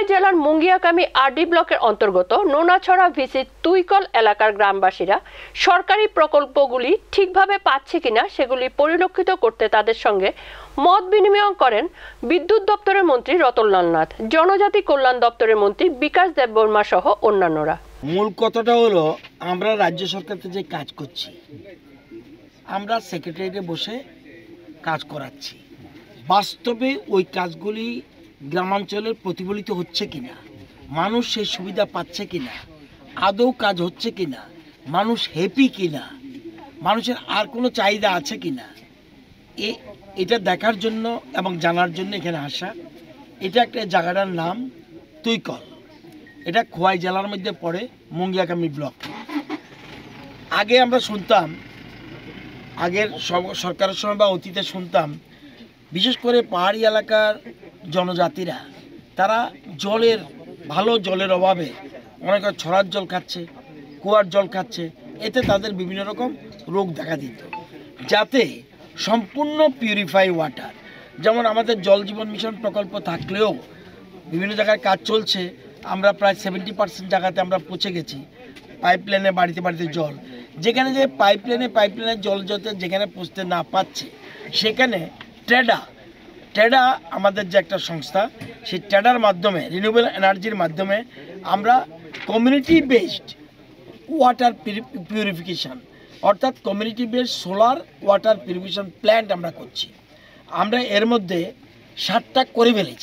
খোয়াই জেলার মুঙ্গিয়াকামী আরডি ব্লকের অন্তর্গত নোনাছড়া ভিসি তুইকল এলাকার গ্রামবাসীরা সরকারি প্রকল্পগুলি ঠিকভাবে পাচ্ছে কিনা সেগুলি পরিলক্ষিত করতে তাদের সঙ্গে মত বিনিময় করেন বিদ্যুৎ দপ্তরের মন্ত্রী রতনলাল নাথ, জনজাতি কল্যাণ দপ্তরের মন্ত্রী বিকাশ দেববর্মা সহ অন্যান্যরা। মূল কথাটা হলো, আমরা রাজ্য সরকারতে যে কাজ করছি, আমরা সেক্রেটারিয়েটে বসে কাজ করাচ্ছি। বাস্তবে ওই কাজগুলি গ্রামাঞ্চলের প্রতিফলিত হচ্ছে কিনা, মানুষ সেই সুবিধা পাচ্ছে কিনা, আদৌ কাজ হচ্ছে কিনা, মানুষ হ্যাপি কিনা, মানুষের আর কোনো চাহিদা আছে কিনা, এটা দেখার জন্য এবং জানার জন্য এখানে আসা। এটা একটা জায়গাটার নাম তুইকল, এটা খোয়াই জেলার মধ্যে পড়ে, মুঙ্গিয়াকামী ব্লক। আগে আমরা শুনতাম, আগের সরকারের সময় বা অতীতে শুনতাম, বিশেষ করে পাহাড়ি এলাকার জনজাতিরা তারা ভালো জলের অভাবে অনেক ছড়ার জল খাচ্ছে, কুয়ার জল খাচ্ছে। এতে তাদের বিভিন্ন রকম রোগ দেখা দিত। যাতে সম্পূর্ণ পিউরিফাই ওয়াটার, যেমন আমাদের জল জীবন মিশন প্রকল্প থাকলেও বিভিন্ন জায়গায় কাজ চলছে, আমরা প্রায় 70% জায়গাতে আমরা পৌঁছে গেছি। পাইপলাইনে বাড়িতে বাড়িতে জল, যেখানে যে পাইপলাইনের জল যেখানে পৌঁছতে না পাচ্ছে, সেখানে ট্রেডা আমাদের যে একটা সংস্থা, সেই ট্রেডার মাধ্যমে, রিনিউয়েবল এনার্জির মাধ্যমে আমরা কমিউনিটি বেসড ওয়াটার পিউরিফিকেশান, অর্থাৎ community based solar water purification plant আমরা করছি। আমরা এর মধ্যে 7টা করে ফেলেছি।